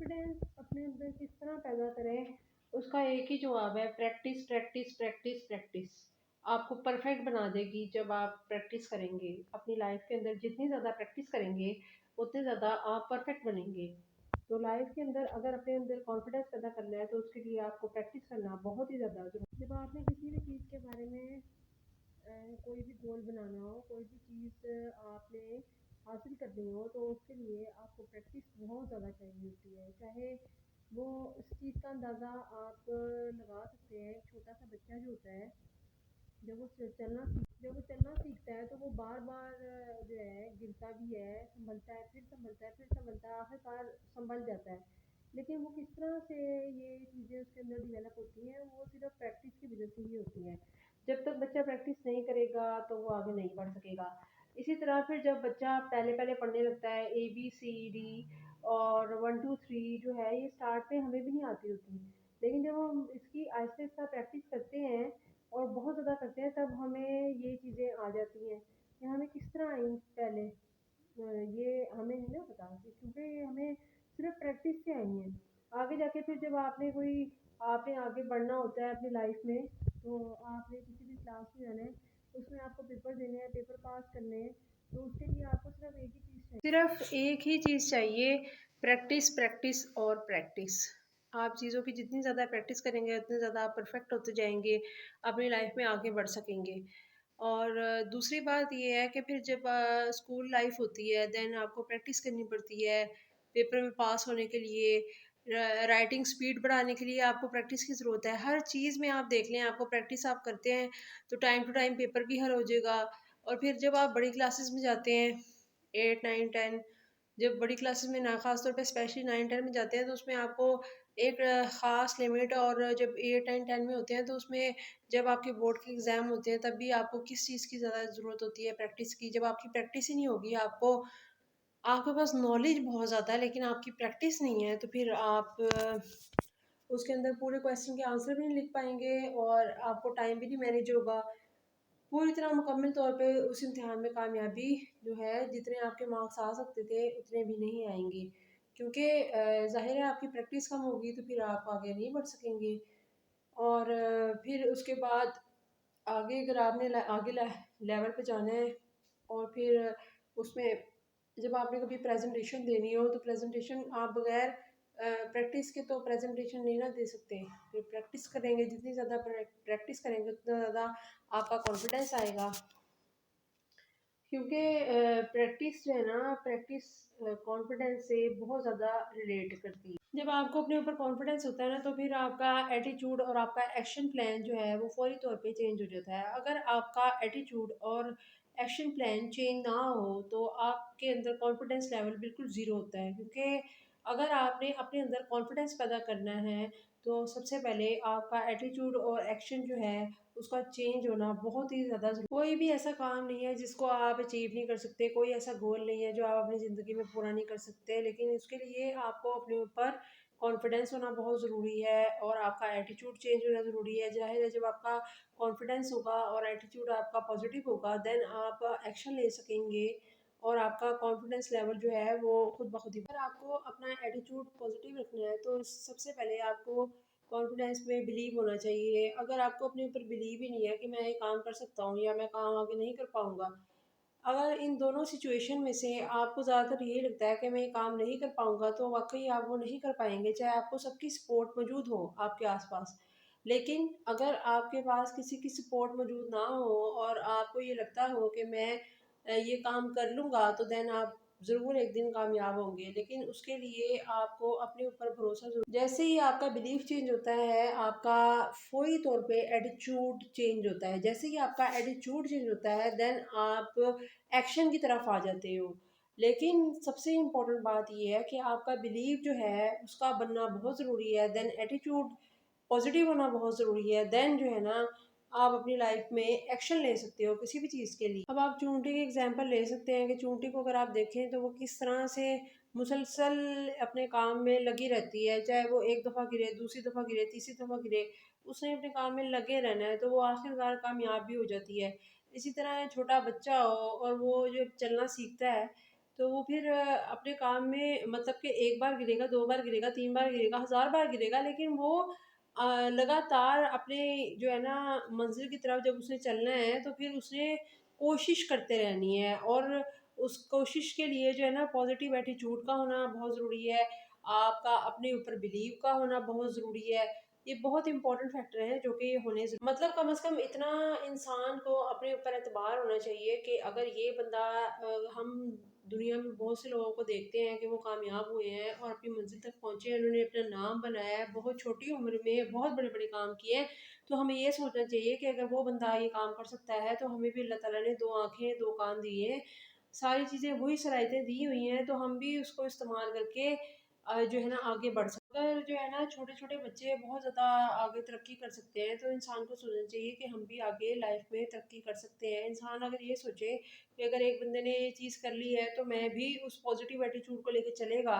Confidence अपने अंदर किस तरह पैदा करें, उसका एक ही जवाब है, प्रैक्टिस प्रैक्टिस प्रैक्टिस प्रैक्टिस। आपको परफेक्ट बना देगी जब आप प्रैक्टिस करेंगे। अपनी लाइफ के अंदर जितनी ज़्यादा प्रैक्टिस करेंगे उतने ज़्यादा आप परफेक्ट बनेंगे। तो लाइफ के अंदर अगर अपने अंदर कॉन्फिडेंस पैदा करना है तो उसके लिए आपको प्रैक्टिस करना बहुत ही ज़्यादा जरूरी है। जब आपने किसी भी चीज़ के बारे में कोई भी गोल बनाना हो, कोई भी चीज़ आपने हासिल करनी हो, तो उसके लिए आपको प्रैक्टिस बहुत ज़्यादा चाहिए होती है। चाहे वो इस चीज़ का अंदाज़ा आप लगा सकते हैं। एक छोटा सा बच्चा जो होता है, जब वो चलना सीखता है तो वो बार बार जो है गिरता भी है, संभलता है, फिर संभलता है, फिर संभलता है, आखिरकार संभल जाता है। लेकिन वो किस तरह से ये चीज़ें उसके अंदर डिवेलप होती हैं, वो सिर्फ प्रैक्टिस की वजह से ही होती हैं। जब तक बच्चा प्रैक्टिस नहीं करेगा तो वो आगे नहीं बढ़ सकेगा। इसी तरह फिर जब बच्चा पहले पहले पढ़ने लगता है ABCD और 1 2 3 जो है ये स्टार्ट में हमें भी नहीं आती होती, लेकिन जब हम इसकी आहिस्ता आहिस्ता प्रैक्टिस करते हैं और बहुत ज़्यादा करते हैं तब हमें ये चीज़ें आ जाती हैं कि हमें किस तरह आई पहले। ये हमें नहीं ना पता क्योंकि ये हमें सिर्फ प्रैक्टिस से आई हैं। आगे जाके फिर जब आपने आगे बढ़ना होता है अपनी लाइफ में, तो आपने किसी भी क्लास में जाना है, उसमें आपको पेपर देने हैं, पेपर पास करने हैं, तो उसके लिए आपको सिर्फ एक ही चीज़ चाहिए, प्रैक्टिस प्रैक्टिस और प्रैक्टिस। आप चीज़ों की जितनी ज़्यादा प्रैक्टिस करेंगे उतने ज़्यादा आप परफेक्ट होते जाएंगे, अपनी लाइफ में आगे बढ़ सकेंगे। और दूसरी बात ये है कि फिर जब स्कूल लाइफ होती है देन आपको प्रैक्टिस करनी पड़ती है पेपर में पास होने के लिए। राइटिंग स्पीड बढ़ाने के लिए आपको प्रैक्टिस की ज़रूरत है। हर चीज़ में आप देख लें, आपको प्रैक्टिस आप करते हैं तो टाइम टू टाइम पेपर भी हल हो जाएगा। और फिर जब आप बड़ी क्लासेस में जाते हैं, 8 9 10, जब बड़ी क्लासेस में ना खास तौर पे स्पेशली 9 10 में जाते हैं तो उसमें आपको एक ख़ास लिमिट, और जब 8 9 10 में होते हैं तो उसमें जब आपके बोर्ड के एग्ज़ाम होते हैं तब भी आपको किस चीज़ की ज़्यादा ज़रूरत होती है, प्रैक्टिस की। जब आपकी प्रैक्टिस ही नहीं होगी, आपको आपके पास नॉलेज बहुत ज़्यादा है लेकिन आपकी प्रैक्टिस नहीं है, तो फिर आप उसके अंदर पूरे क्वेश्चन के आंसर भी नहीं लिख पाएंगे और आपको टाइम भी नहीं मैनेज होगा। पूरी तरह मुकम्मल तौर पे उस इम्तिहान में कामयाबी जो है, जितने आपके मार्क्स आ सकते थे उतने भी नहीं आएंगे, क्योंकि ज़ाहिर है आपकी प्रैक्टिस कम होगी तो फिर आप आगे नहीं बढ़ सकेंगे। और फिर उसके बाद आगे अगर आपने आगे लेवल पे जाना है, और फिर उसमें जब आपने कभी प्रेजेंटेशन देनी हो तो प्रेजेंटेशन आप बगैर प्रैक्टिस के तो प्रेजेंटेशन नहीं ना दे सकते। फिर प्रैक्टिस करेंगे, जितनी ज़्यादा प्रैक्टिस करेंगे उतना ज़्यादा आपका कॉन्फिडेंस आएगा, क्योंकि प्रैक्टिस जो है ना, प्रैक्टिस कॉन्फिडेंस से बहुत ज़्यादा रिलेट करती है। जब आपको अपने ऊपर कॉन्फिडेंस होता है ना तो फिर आपका एटीट्यूड और आपका एक्शन प्लान जो है वो फौरी तौर पे चेंज हो जाता है। अगर आपका एटीट्यूड और एक्शन प्लान चेंज ना हो तो आपके अंदर कॉन्फिडेंस लेवल बिल्कुल ज़ीरो होता है, क्योंकि अगर आपने अपने अंदर कॉन्फिडेंस पैदा करना है तो सबसे पहले आपका एटीट्यूड और एक्शन जो है उसका चेंज होना बहुत ही ज़्यादा ज़रूरी। कोई भी ऐसा काम नहीं है जिसको आप अचीव नहीं कर सकते, कोई ऐसा गोल नहीं है जो आप अपनी ज़िंदगी में पूरा नहीं कर सकते, लेकिन उसके लिए आपको अपने ऊपर कॉन्फिडेंस होना बहुत ज़रूरी है और आपका एटीट्यूड चेंज होना ज़रूरी है। ज़ाहिर है जब आपका कॉन्फिडेंस होगा और एटीट्यूड आपका पॉजिटिव होगा देन आप एक्शन ले सकेंगे और आपका कॉन्फिडेंस लेवल जो है वो खुद ब खुद ही। अगर आपको अपना एटीट्यूड पॉजिटिव रखना है तो सबसे पहले आपको कॉन्फिडेंस में बिलीव होना चाहिए। अगर आपको अपने ऊपर बिलीव ही नहीं है कि मैं ये काम कर सकता हूँ या मैं काम आगे नहीं कर पाऊँगा, अगर इन दोनों सिचुएशन में से आपको ज़्यादातर यही लगता है कि मैं ये काम नहीं कर पाऊँगा, तो वाक़ई आप वो नहीं कर पाएँगे, चाहे आपको सबकी सपोर्ट मौजूद हो आपके आस-पास। लेकिन अगर आपके पास किसी की सपोर्ट मौजूद ना हो और आपको ये लगता हो कि मैं ये काम कर लूँगा, तो देन आप ज़रूर एक दिन कामयाब होंगे। लेकिन उसके लिए आपको अपने ऊपर भरोसा ज़रूर। जैसे ही आपका बिलीफ चेंज होता है, आपका फ़ौरी तौर पे एटीट्यूड चेंज होता है। जैसे ही आपका एटीट्यूड चेंज होता है देन आप एक्शन की तरफ आ जाते हो। लेकिन सबसे इम्पोर्टेंट बात ये है कि आपका बिलीव जो है उसका बनना बहुत ज़रूरी है, देन एटीट्यूड पॉजिटिव होना बहुत ज़रूरी है, देन जो है ना आप अपनी लाइफ में एक्शन ले सकते हो किसी भी चीज़ के लिए। अब आप चूंटी की एग्जांपल ले सकते हैं कि चूंटी को अगर आप देखें तो वो किस तरह से मुसलसल अपने काम में लगी रहती है, चाहे वो एक दफ़ा गिरे, दूसरी दफ़ा गिरे, तीसरी दफ़ा गिरे, उसने अपने काम में लगे रहना है तो वो आखिरकार कामयाब भी हो जाती है। इसी तरह छोटा बच्चा हो और वो जब चलना सीखता है तो वो फिर अपने काम में मतलब कि 1 बार गिरेगा, 2 बार गिरेगा, 3 बार गिरेगा, हज़ार बार गिरेगा, लेकिन वो लगातार अपने जो है ना मंज़िल की तरफ जब उसने चलना है, तो फिर उसने कोशिश करते रहनी है और उस कोशिश के लिए जो है ना पॉज़िटिव एटीट्यूड का होना बहुत ज़रूरी है, आपका अपने ऊपर बिलीव का होना बहुत ज़रूरी है। ये बहुत इम्पोर्टेंट फैक्टर है जो कि होने ज़ मतलब कम से कम इतना इंसान को अपने ऊपर एतबार होना चाहिए कि अगर ये बंदा हम दुनिया में बहुत से लोगों को देखते हैं कि वो कामयाब हुए हैं और अपनी मंजिल तक पहुँचे हैं, उन्होंने अपना नाम बनाया है, बहुत छोटी उम्र में बहुत बड़े-बड़े काम किए हैं। तो हमें ये सोचना चाहिए कि अगर वो बंदा ये काम कर सकता है, तो हमें भी अल्लाह ताला ने 2 आँखें, 2 कान दिए हैं। सारी चीज़ें वही सलाहियतें दी हुई हैं, तो हम भी उसको इस्तेमाल करके जो है ना आगे बढ़ सकते हैं। अगर जो है ना छोटे-छोटे बच्चे बहुत ज़्यादा आगे तरक्की कर सकते हैं, तो इंसान को सोचना चाहिए कि हम भी आगे लाइफ़ में तरक्की कर सकते हैं। इंसान अगर ये सोचे कि अगर एक बंदे ने ये चीज़ कर ली है, तो मैं भी उस पॉज़िटिव एटीट्यूड को लेके चलेगा,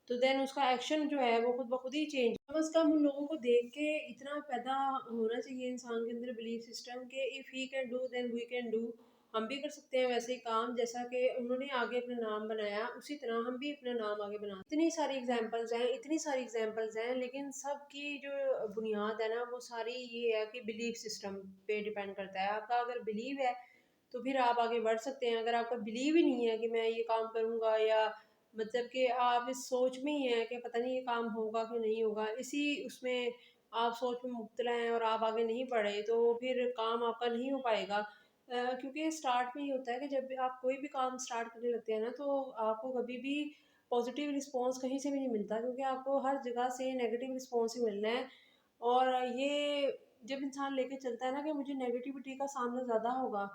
तो देन उसका एक्शन जो है वो खुद ब खुद ही चेंज कम से कम उन लोगों को देख के इतना पैदा होना चाहिए इंसान के अंदर बिलीफ सिस्टम कि if he can do then we can do. हम भी कर सकते हैं वैसे ही काम जैसा कि उन्होंने आगे अपना नाम बनाया, उसी तरह हम भी अपना नाम आगे बना इतनी सारी एग्जांपल्स हैं, लेकिन सबकी जो बुनियाद है ना वो सारी ये है कि बिलीफ सिस्टम पे डिपेंड करता है। आपका अगर बिलीव है तो फिर आप आगे बढ़ सकते हैं। अगर आपका बिलीव ही नहीं है कि मैं ये काम करूँगा, या मतलब कि आप इस सोच में ही हैं कि पता नहीं ये काम होगा कि नहीं होगा, इसी उसमें आप सोच में मुब्तला हैं और आप आगे नहीं बढ़ रहे, तो फिर काम आपका नहीं हो पाएगा। क्योंकि स्टार्ट में ये होता है कि जब भी आप कोई भी काम स्टार्ट करने लगते हैं ना, तो आपको कभी भी पॉजिटिव रिस्पॉन्स कहीं से भी नहीं मिलता, क्योंकि आपको हर जगह से नेगेटिव रिस्पॉन्स ही मिलना है। और ये जब इंसान लेके चलता है ना कि मुझे नेगेटिविटी का सामना ज़्यादा होगा,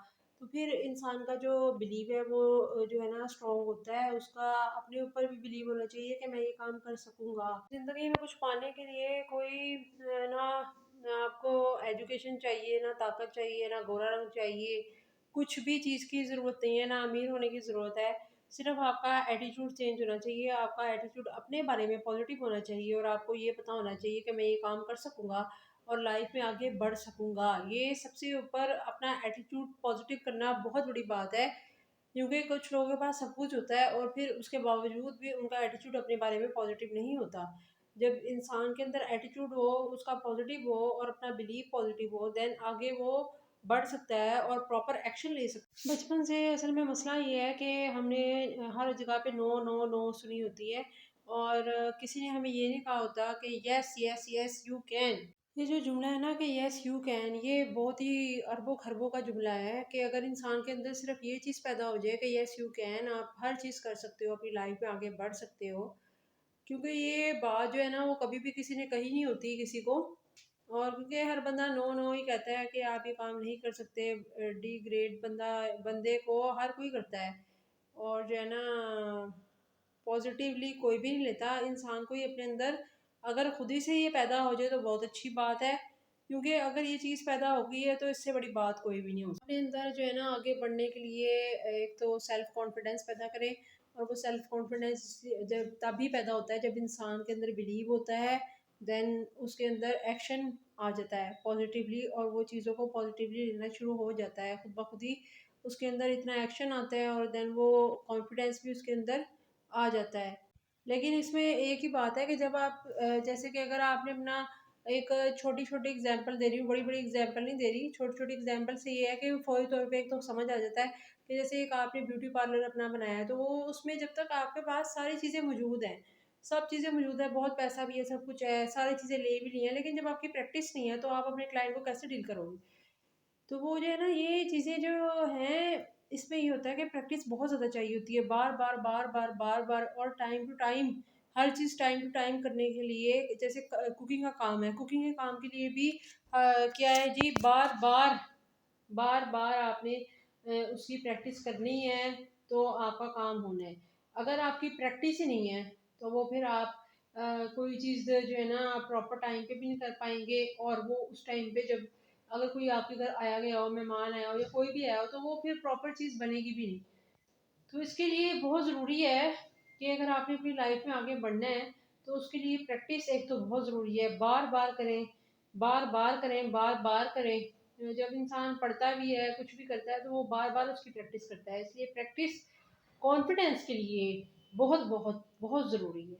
तो फिर इंसान का जो बिलीव है वो जो है ना स्ट्रॉन्ग होता है। उसका अपने ऊपर भी बिलीव होना चाहिए कि मैं ये काम कर सकूँगा। ज़िंदगी में कुछ पाने के लिए कोई ना ना आपको एजुकेशन चाहिए, ना ताकत चाहिए, ना गोरा रंग चाहिए, कुछ भी चीज़ की ज़रूरत नहीं है, ना अमीर होने की ज़रूरत है। सिर्फ़ आपका एटीट्यूड चेंज होना चाहिए, आपका एटीट्यूड अपने बारे में पॉज़िटिव होना चाहिए और आपको ये पता होना चाहिए कि मैं ये काम कर सकूँगा और लाइफ में आगे बढ़ सकूँगा। ये सबसे ऊपर अपना एटीट्यूड पॉज़िटिव करना बहुत बड़ी बात है, क्योंकि कुछ लोगों के पास सब कुछ होता है और फिर उसके बावजूद भी उनका एटीट्यूड अपने बारे में पॉज़िटिव नहीं होता। जब इंसान के अंदर एटीट्यूड हो, उसका पॉज़िटिव हो और अपना बिलीव पॉज़िटिव हो, देन आगे वो बढ़ सकता है और प्रॉपर एक्शन ले सकता है। बचपन से असल में मसला ये है कि हमने हर जगह पे नो, नो, नो सुनी होती है और किसी ने हमें ये नहीं कहा होता कि yes, yes, yes you can. ये जो जुमला है ना कि यस यू कैन, ये बहुत ही अरबों खरबों का जुमला है कि अगर इंसान के अंदर सिर्फ ये चीज़ पैदा हो जाए कि यस यू कैन, आप हर चीज़ कर सकते हो, अपनी लाइफ में आगे बढ़ सकते हो। क्योंकि ये बात जो है ना वो कभी भी किसी ने कही नहीं होती किसी को, और क्योंकि हर बंदा नो नो ही कहता है कि आप ये काम नहीं कर सकते, डी ग्रेड बंदे को हर कोई करता है। और जो है ना पॉजिटिवली कोई भी नहीं लेता इंसान को, ये अपने अंदर अगर खुद ही से ये पैदा हो जाए तो बहुत अच्छी बात है, क्योंकि अगर ये चीज़ पैदा हो गई है तो इससे बड़ी बात कोई भी नहीं हो सकती। अपने अंदर जो है ना आगे बढ़ने के लिए एक तो सेल्फ कॉन्फिडेंस पैदा करें, और वो सेल्फ कॉन्फिडेंस जब तभी पैदा होता है जब इंसान के अंदर बिलीव होता है, देन उसके अंदर एक्शन आ जाता है पॉजिटिवली और वो चीज़ों को पॉजिटिवली लेना शुरू हो जाता है खुद ब खुद ही। उसके अंदर इतना एक्शन आता है और देन वो कॉन्फिडेंस भी उसके अंदर आ जाता है। लेकिन इसमें एक ही बात है कि जब आप जैसे कि अगर आपने अपना एक छोटी-छोटी एग्ज़ाम्पल दे रही हूँ, बड़ी-बड़ी एग्ज़ाम्पल नहीं दे रही, छोटी-छोटी एग्ज़ाम्पल से ये है कि फ़ौरी तौर पे एक तो समझ आ जाता है कि जैसे एक आपने ब्यूटी पार्लर अपना बनाया है, तो वो उसमें जब तक आपके पास सारी चीज़ें मौजूद हैं, सब चीज़ें मौजूद है, बहुत पैसा भी है, सब कुछ है, सारी चीज़ें ले भी ली हैं, लेकिन जब आपकी प्रैक्टिस नहीं है, तो आप अपने क्लाइंट को कैसे डील करोगे? तो वो जो है ना ये चीज़ें जो हैं, इसमें ये होता है कि प्रैक्टिस बहुत ज़्यादा चाहिए होती है, बार-बार, बार-बार, बार-बार और टाइम टू टाइम, हर चीज़ टाइम टू टाइम करने के लिए। जैसे क कुकिंग का काम है, कुकिंग के काम के लिए भी क्या है जी, बार-बार, बार-बार आपने उसकी प्रैक्टिस करनी है, तो आपका काम होना है। अगर आपकी प्रैक्टिस ही नहीं है, तो वो फिर आप कोई चीज़ जो है ना प्रॉपर टाइम पे भी नहीं कर पाएँगे, और वो उस टाइम पे जब अगर कोई आपके घर आया गया हो, मेहमान आया हो या कोई भी आया हो, तो वो फिर प्रॉपर चीज़ बनेगी भी नहीं। तो इसके लिए बहुत ज़रूरी है कि अगर आपने अपनी लाइफ में आगे बढ़ना है, तो उसके लिए प्रैक्टिस एक तो बहुत ज़रूरी है। बार-बार करें, बार-बार करें, बार-बार करें। जब इंसान पढ़ता भी है, कुछ भी करता है, तो वो बार-बार उसकी प्रैक्टिस करता है। इसलिए प्रैक्टिस कॉन्फिडेंस के लिए बहुत बहुत बहुत ज़रूरी है।